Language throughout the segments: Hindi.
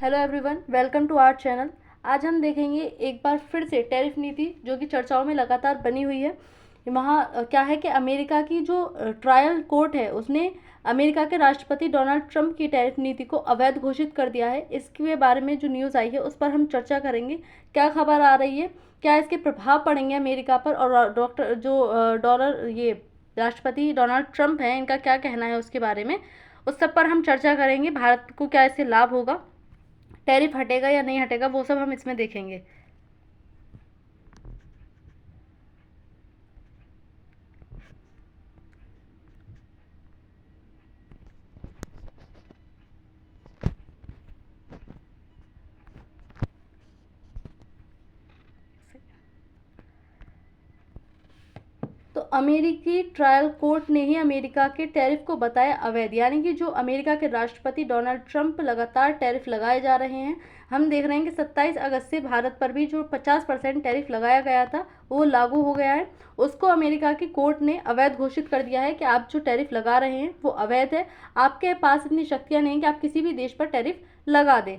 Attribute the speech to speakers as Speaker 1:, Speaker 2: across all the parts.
Speaker 1: Hello everyone, welcome to our channel. आज हम देखेंगे एक बार फिर से टैरिफ नीति जो कि चर्चाओं में लगातार बनी हुई है। वहाँ क्या है कि अमेरिका की जो ट्रायल कोर्ट है उसने अमेरिका के राष्ट्रपति डोनाल्ड ट्रंप की टैरिफ नीति को अवैध घोषित कर दिया है। इसके बारे में जो न्यूज़ आई है उस पर हम चर्चा करेंगे। क्या खबर आ रही है, क्या इसके प्रभाव पड़ेंगे अमेरिका पर, और डॉक्टर जो डॉलर ये राष्ट्रपति डोनाल्ड ट्रंप हैं इनका क्या कहना है उसके बारे में, उस सब पर हम चर्चा करेंगे। भारत को क्या इससे लाभ होगा, टैरिफ हटेगा या नहीं हटेगा, वो सब हम इसमें देखेंगे। तो अमेरिकी ट्रायल कोर्ट ने ही अमेरिका के टैरिफ को बताया अवैध, यानी कि जो अमेरिका के राष्ट्रपति डोनाल्ड ट्रंप लगातार टैरिफ लगाए जा रहे हैं। हम देख रहे हैं कि 27 अगस्त से भारत पर भी जो 50% टैरिफ लगाया गया था वो लागू हो गया है। उसको अमेरिका की कोर्ट ने अवैध घोषित कर दिया है कि आप जो टैरिफ लगा रहे हैं वो अवैध है। आपके पास इतनी शक्तियाँ नहीं कि आप किसी भी देश पर टैरिफ लगा दें।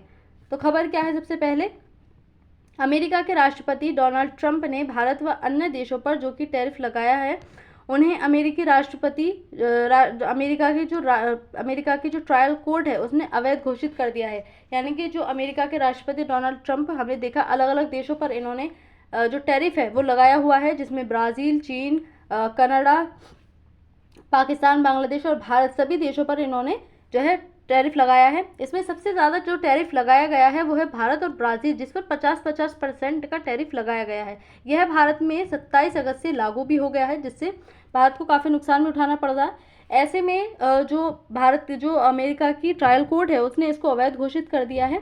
Speaker 1: तो खबर क्या है, सबसे पहले अमेरिका के राष्ट्रपति डोनाल्ड ट्रंप ने भारत व अन्य देशों पर जो कि टैरिफ लगाया है उन्हें अमेरिकी राष्ट्रपति अमेरिका की जो ट्रायल कोर्ट है उसने अवैध घोषित कर दिया है। यानी कि जो अमेरिका के राष्ट्रपति डोनाल्ड ट्रंप, हमने देखा अलग अलग देशों पर इन्होंने जो टैरिफ है वो लगाया हुआ है, जिसमें ब्राज़ील, चीन, कनाडा, पाकिस्तान, बांग्लादेश और भारत, सभी देशों पर इन्होंने जो है टैरिफ लगाया है। इसमें सबसे ज़्यादा जो टैरिफ लगाया गया है वो है भारत और ब्राज़ील, जिस पर 50% का टैरिफ लगाया गया है। यह भारत में 27 अगस्त से लागू भी हो गया है, जिससे भारत को काफ़ी नुकसान भी उठाना पड़ रहा है। ऐसे में जो अमेरिका की ट्रायल कोर्ट है उसने इसको अवैध घोषित कर दिया है।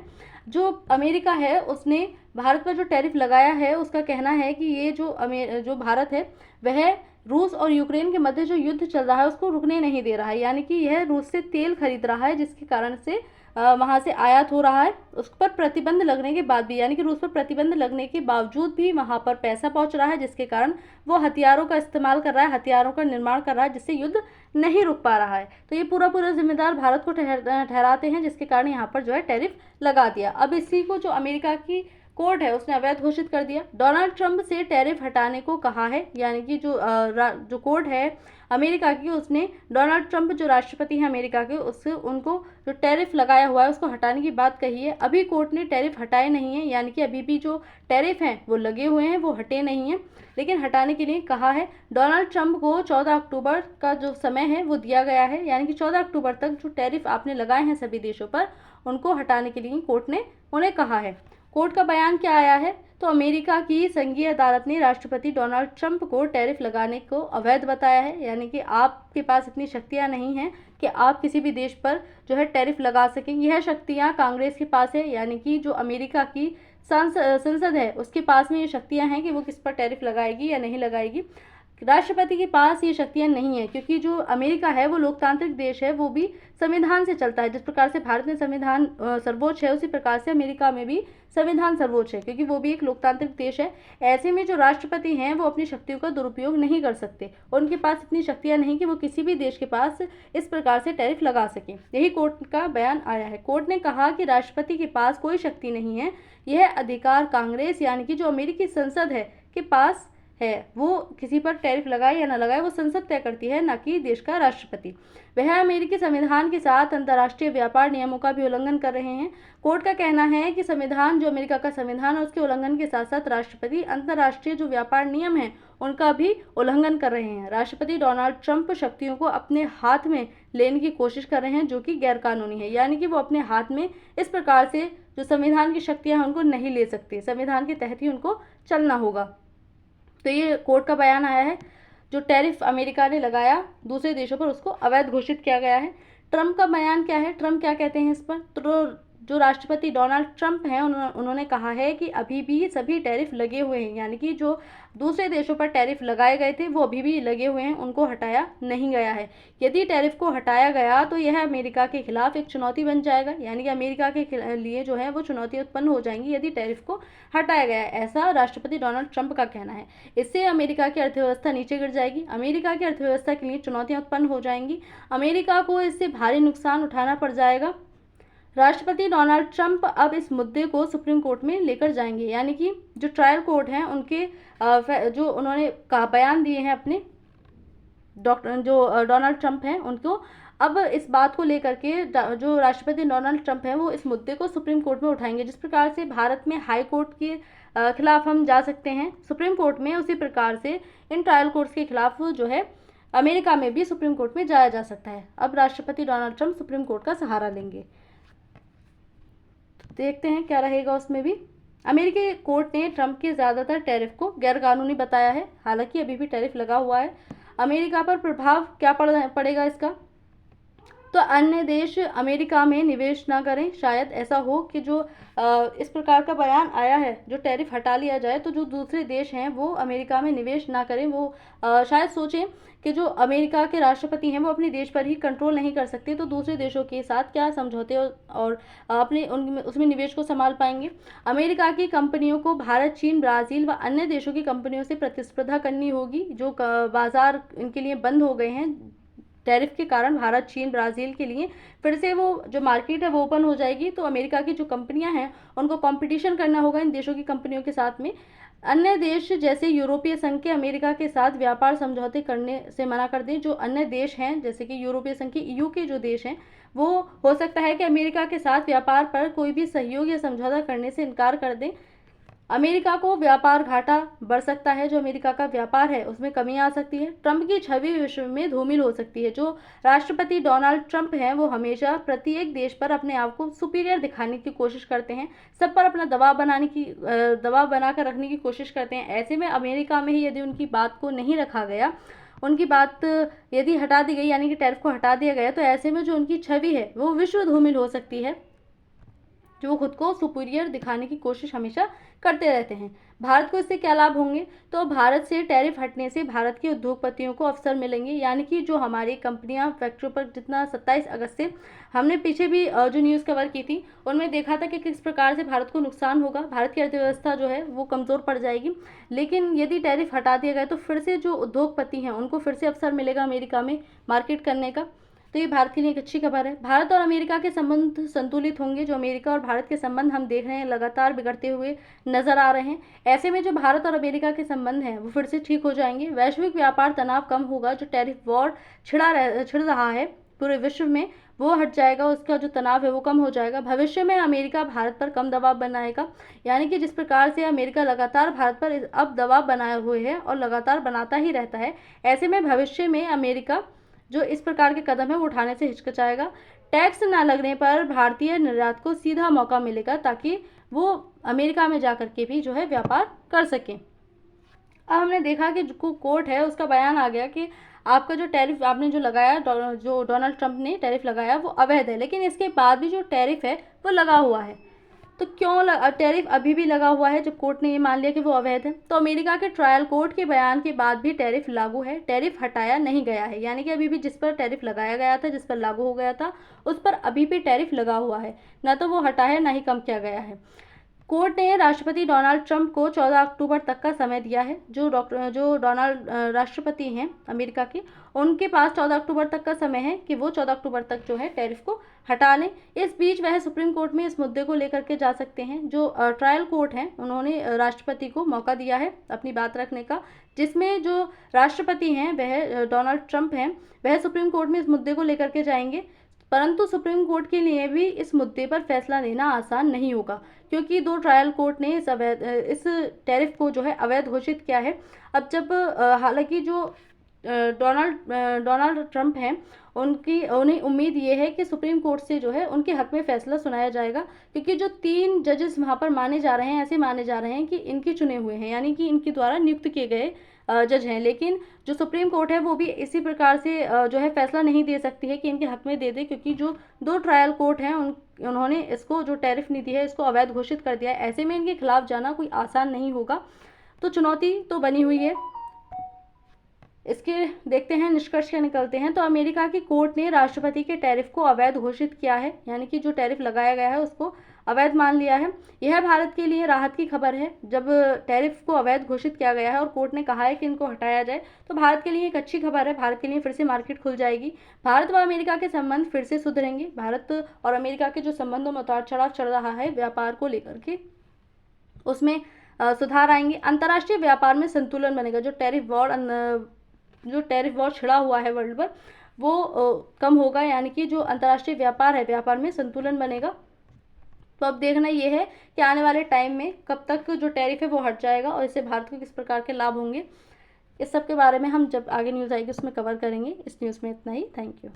Speaker 1: जो अमेरिका है उसने भारत पर जो टैरिफ लगाया है उसका कहना है कि ये जो भारत है वह रूस और यूक्रेन के मध्य जो युद्ध चल रहा है उसको रुकने नहीं दे रहा है। यानी कि यह रूस से तेल खरीद रहा है, जिसके कारण से वहाँ से आयात हो रहा है। उस पर प्रतिबंध लगने के बाद भी, यानी कि रूस पर प्रतिबंध लगने के बावजूद भी वहाँ पर पैसा पहुँच रहा है, जिसके कारण वो हथियारों का इस्तेमाल कर रहा है, हथियारों का निर्माण कर रहा है, जिससे युद्ध नहीं रुक पा रहा है। तो ये पूरा जिम्मेदार भारत को ठहराते हैं, जिसके कारण यहाँ पर जो है टैरिफ लगा दिया। अब इसी को जो अमेरिका की कोर्ट है उसने अवैध घोषित कर दिया। डोनाल्ड ट्रंप से टैरिफ हटाने को कहा है, यानी कि जो कोर्ट है अमेरिका की उसने डोनाल्ड ट्रंप जो राष्ट्रपति हैं अमेरिका के, उससे उनको जो टैरिफ लगाया हुआ है उसको हटाने की बात कही है। अभी कोर्ट ने टैरिफ हटाए नहीं है, यानी कि अभी भी जो टैरिफ हैं वो लगे हुए हैं, वो हटे नहीं हैं, लेकिन हटाने के लिए कहा है। डोनाल्ड ट्रंप को 14 अक्टूबर का जो समय है वो दिया गया है, यानी कि 14 अक्टूबर तक जो टैरिफ आपने लगाए हैं सभी देशों पर उनको हटाने के लिए कोर्ट ने उन्हें कहा है। कोर्ट का बयान क्या आया है, तो अमेरिका की संघीय अदालत ने राष्ट्रपति डोनाल्ड ट्रंप को टैरिफ लगाने को अवैध बताया है। यानी कि आपके पास इतनी शक्तियां नहीं हैं कि आप किसी भी देश पर जो है टैरिफ लगा सकें। यह शक्तियां कांग्रेस के पास है, यानी कि जो अमेरिका की संसद है उसके पास में ये शक्तियां हैं कि वो किस पर टैरिफ लगाएगी या नहीं लगाएगी। राष्ट्रपति के पास ये शक्तियां नहीं है, क्योंकि जो अमेरिका है वो लोकतांत्रिक देश है, वो भी संविधान से चलता है। जिस प्रकार से भारत में संविधान सर्वोच्च है, उसी प्रकार से अमेरिका में भी संविधान सर्वोच्च है, क्योंकि वो भी एक लोकतांत्रिक देश है। ऐसे में जो राष्ट्रपति हैं वो अपनी शक्तियों का दुरुपयोग नहीं कर सकते, उनके पास इतनी शक्तियां नहीं कि वो किसी भी देश के पास इस प्रकार से टैरिफ लगा सकें। यही कोर्ट का बयान आया है। कोर्ट ने कहा कि राष्ट्रपति के पास कोई शक्ति नहीं है, यह अधिकार कांग्रेस, यानी कि जो अमेरिकी संसद है के पास है। वो किसी पर टैरिफ लगाए या न लगाए वो संसद तय करती है, न कि देश का राष्ट्रपति। वह अमेरिकी संविधान के साथ अंतर्राष्ट्रीय व्यापार नियमों का भी उल्लंघन कर रहे हैं। कोर्ट का कहना है कि संविधान, जो अमेरिका का संविधान है, उसके उल्लंघन के साथ साथ राष्ट्रपति अंतर्राष्ट्रीय जो व्यापार नियम है उनका भी उल्लंघन कर रहे हैं। राष्ट्रपति डोनाल्ड ट्रंप शक्तियों को अपने हाथ में लेने की कोशिश कर रहे हैं, जो कि गैरकानूनी है। यानी कि वो अपने हाथ में इस प्रकार से जो संविधान की शक्तियां हैं उनको नहीं ले सकते, संविधान के तहत ही उनको चलना होगा। तो ये कोर्ट का बयान आया है। जो टैरिफ अमेरिका ने लगाया दूसरे देशों पर उसको अवैध घोषित किया गया है। ट्रंप का बयान क्या है, ट्रंप क्या कहते हैं इस पर, तो जो राष्ट्रपति डोनाल्ड ट्रंप हैं उन्होंने कहा है कि अभी भी सभी टैरिफ लगे हुए हैं, यानी कि जो दूसरे देशों पर टैरिफ लगाए गए थे वो अभी भी लगे हुए हैं, उनको हटाया नहीं गया है। यदि टैरिफ को हटाया गया तो यह अमेरिका के खिलाफ एक चुनौती बन जाएगा, यानी कि अमेरिका के लिए जो है वो चुनौती उत्पन्न हो जाएंगी यदि टैरिफ को हटाया गया, ऐसा राष्ट्रपति डोनाल्ड ट्रंप का कहना है। इससे अमेरिका की अर्थव्यवस्था नीचे गिर जाएगी, अमेरिका की अर्थव्यवस्था के लिए चुनौतियां उत्पन्न हो जाएंगी, अमेरिका को इससे भारी नुकसान उठाना पड़ जाएगा। राष्ट्रपति डोनाल्ड ट्रंप अब इस मुद्दे को सुप्रीम कोर्ट में लेकर जाएंगे, यानी कि जो ट्रायल कोर्ट हैं उनके जो उन्होंने कहा बयान दिए हैं अपने डोनाल्ड ट्रंप हैं उनको, अब इस बात को लेकर के जो राष्ट्रपति डोनाल्ड ट्रंप हैं वो इस मुद्दे को सुप्रीम कोर्ट में उठाएंगे। जिस प्रकार से भारत में हाई कोर्ट के खिलाफ हम जा सकते हैं सुप्रीम कोर्ट में, उसी प्रकार से इन ट्रायल कोर्ट्स के खिलाफ जो है अमेरिका में भी सुप्रीम कोर्ट में जाया जा सकता है। अब राष्ट्रपति डोनाल्ड ट्रंप सुप्रीम कोर्ट का सहारा लेंगे, तो देखते हैं क्या रहेगा उसमें भी। अमेरिकी कोर्ट ने ट्रंप के ज़्यादातर टैरिफ को गैरकानूनी बताया है, हालांकि अभी भी टैरिफ लगा हुआ है। अमेरिका पर प्रभाव क्या पड़ेगा इसका, तो अन्य देश अमेरिका में निवेश ना करें। शायद ऐसा हो कि जो इस प्रकार का बयान आया है, जो टैरिफ हटा लिया जाए तो जो दूसरे देश हैं वो अमेरिका में निवेश ना करें। वो शायद सोचें कि जो अमेरिका के राष्ट्रपति हैं वो अपने देश पर ही कंट्रोल नहीं कर सकते, तो दूसरे देशों के साथ क्या समझौते और अपने उसमें निवेश को संभाल पाएंगे। अमेरिका की कंपनियों को भारत, चीन, ब्राज़ील व अन्य देशों की कंपनियों से प्रतिस्पर्धा करनी होगी। जो बाजार इनके लिए बंद हो गए हैं टैरिफ के कारण, भारत, चीन, ब्राज़ील के लिए फिर से वो जो मार्केट है वो ओपन हो जाएगी। तो अमेरिका की जो कंपनियां हैं उनको कंपटीशन करना होगा इन देशों की कंपनियों के साथ में। अन्य देश जैसे यूरोपीय संघ के अमेरिका के साथ व्यापार समझौते करने से मना कर दें। जो अन्य देश हैं जैसे कि यूरोपीय संघ के EU के जो देश हैं वो हो सकता है कि अमेरिका के साथ व्यापार पर कोई भी सहयोग या समझौता करने से इनकार कर दें। अमेरिका को व्यापार घाटा बढ़ सकता है, जो अमेरिका का व्यापार है उसमें कमी आ सकती है। ट्रंप की छवि विश्व में धूमिल हो सकती है। जो राष्ट्रपति डोनाल्ड ट्रंप हैं वो हमेशा प्रत्येक देश पर अपने आप को सुपीरियर दिखाने की कोशिश करते हैं, सब पर अपना दबाव बनाकर रखने की कोशिश करते हैं। ऐसे में अमेरिका में ही यदि उनकी बात को नहीं रखा गया, उनकी बात यदि हटा दी गई, यानी कि टैरिफ को हटा दिया गया, तो ऐसे में जो उनकी छवि है वो विश्व धूमिल हो सकती है, जो वो खुद को सुपीरियर दिखाने की कोशिश हमेशा करते रहते हैं। भारत को इससे क्या लाभ होंगे, तो भारत से टैरिफ हटने से भारत के उद्योगपतियों को अवसर मिलेंगे, यानी कि जो हमारी कंपनियां फैक्ट्रियों पर जितना 27 अगस्त से हमने पीछे भी जो न्यूज़ कवर की थी उनमें देखा था कि किस प्रकार से भारत को नुकसान होगा, भारत की अर्थव्यवस्था जो है वो कमज़ोर पड़ जाएगी। लेकिन यदि टैरिफ हटा दिया गया तो फिर से जो उद्योगपति हैं उनको फिर से अवसर मिलेगा अमेरिका में मार्केट करने का, तो ये भारत के लिए एक अच्छी खबर है। भारत और अमेरिका के संबंध संतुलित होंगे। जो अमेरिका और भारत के संबंध हम देख रहे हैं लगातार बिगड़ते हुए नजर आ रहे हैं, ऐसे में जो भारत और अमेरिका के संबंध हैं वो फिर से ठीक हो जाएंगे। वैश्विक व्यापार तनाव कम होगा। जो टैरिफ वॉर छिड़ रहा है पूरे विश्व में वो हट जाएगा, उसका जो तनाव है वो कम हो जाएगा। भविष्य में अमेरिका भारत पर कम दबाव बनाएगा, यानी कि जिस प्रकार से अमेरिका लगातार भारत पर अब दबाव बनाए हुए है और लगातार बनाता ही रहता है, ऐसे में भविष्य में अमेरिका जो इस प्रकार के कदम है वो उठाने से हिचकिचाएगा। टैक्स न लगने पर भारतीय निर्यात को सीधा मौका मिलेगा ताकि वो अमेरिका में जाकर के भी जो है व्यापार कर सकें। अब हमने देखा कि जो कोर्ट है उसका बयान आ गया कि आपका जो टैरिफ आपने जो लगाया, जो डोनाल्ड ट्रंप ने टैरिफ लगाया वो अवैध है, लेकिन इसके बाद भी जो टैरिफ है वो लगा हुआ है। तो क्यों टैरिफ अभी भी लगा हुआ है जब कोर्ट ने ये मान लिया कि वो अवैध है? तो अमेरिका के ट्रायल कोर्ट के बयान के बाद भी टैरिफ लागू है, टैरिफ हटाया नहीं गया है, यानी कि अभी भी जिस पर टैरिफ लगाया गया था, जिस पर लागू हो गया था, उस पर अभी भी टैरिफ लगा हुआ है, ना तो वो हटा है ना ही कम किया गया है। कोर्ट ने राष्ट्रपति डोनाल्ड ट्रंप को 14 अक्टूबर तक का समय दिया है। जो डोनाल्ड राष्ट्रपति हैं अमेरिका के, उनके पास 14 अक्टूबर तक का समय है कि वो 14 अक्टूबर तक जो है टैरिफ को हटा लें। इस बीच वह सुप्रीम कोर्ट में इस मुद्दे को लेकर के जा सकते हैं। जो ट्रायल कोर्ट हैं उन्होंने राष्ट्रपति को मौका दिया है अपनी बात रखने का, जिसमें जो राष्ट्रपति हैं वह डोनाल्ड ट्रंप हैं, वह सुप्रीम कोर्ट में इस मुद्दे को लेकर के जाएंगे। परंतु सुप्रीम कोर्ट के लिए भी इस मुद्दे पर फैसला लेना आसान नहीं होगा, क्योंकि दो ट्रायल कोर्ट ने इस टैरिफ को जो है अवैध घोषित किया है। अब जब हालांकि जो डोनाल्ड ट्रंप हैं उन्हें उम्मीद ये है कि सुप्रीम कोर्ट से जो है उनके हक में फैसला सुनाया जाएगा, क्योंकि जो 3 जजेस वहाँ पर माने जा रहे हैं, ऐसे माने जा रहे हैं कि इनके चुने हुए हैं, यानी कि इनके द्वारा नियुक्त किए गए जज हैं। लेकिन जो सुप्रीम कोर्ट है वो भी इसी प्रकार से जो है फैसला नहीं दे सकती है कि इनके हक में दे दे, क्योंकि जो 2 ट्रायल कोर्ट हैं उन्होंने इसको जो टैरिफ नीति है इसको अवैध घोषित कर दिया है। ऐसे में इनके खिलाफ जाना कोई आसान नहीं होगा, तो चुनौती तो बनी हुई है। इसके देखते हैं निष्कर्ष क्या निकलते हैं। तो अमेरिका की कोर्ट ने राष्ट्रपति के टैरिफ को अवैध घोषित किया है, यानी कि जो टैरिफ लगाया गया है उसको अवैध मान लिया है। यह भारत के लिए राहत की खबर है। जब टैरिफ को अवैध घोषित किया गया है और कोर्ट ने कहा है कि इनको हटाया जाए, तो भारत के लिए एक अच्छी खबर है। भारत के लिए फिर से मार्केट खुल जाएगी। भारत व अमेरिका के संबंध फिर से सुधरेंगे। भारत और अमेरिका के जो संबंधों में उतार चढ़ाव चल रहा है व्यापार को लेकर के, उसमें सुधार आएंगे। अंतर्राष्ट्रीय व्यापार में संतुलन बनेगा। जो टैरिफ वॉर छिड़ा हुआ है वर्ल्ड पर, वो कम होगा, यानी कि जो अंतर्राष्ट्रीय व्यापार है, व्यापार में संतुलन बनेगा। तो अब देखना ये है कि आने वाले टाइम में कब तक जो टैरिफ है वो हट जाएगा और इससे भारत को किस प्रकार के लाभ होंगे। इस सब के बारे में हम जब आगे न्यूज़ आएगी उसमें कवर करेंगे। इस न्यूज़ में इतना ही। Thank you.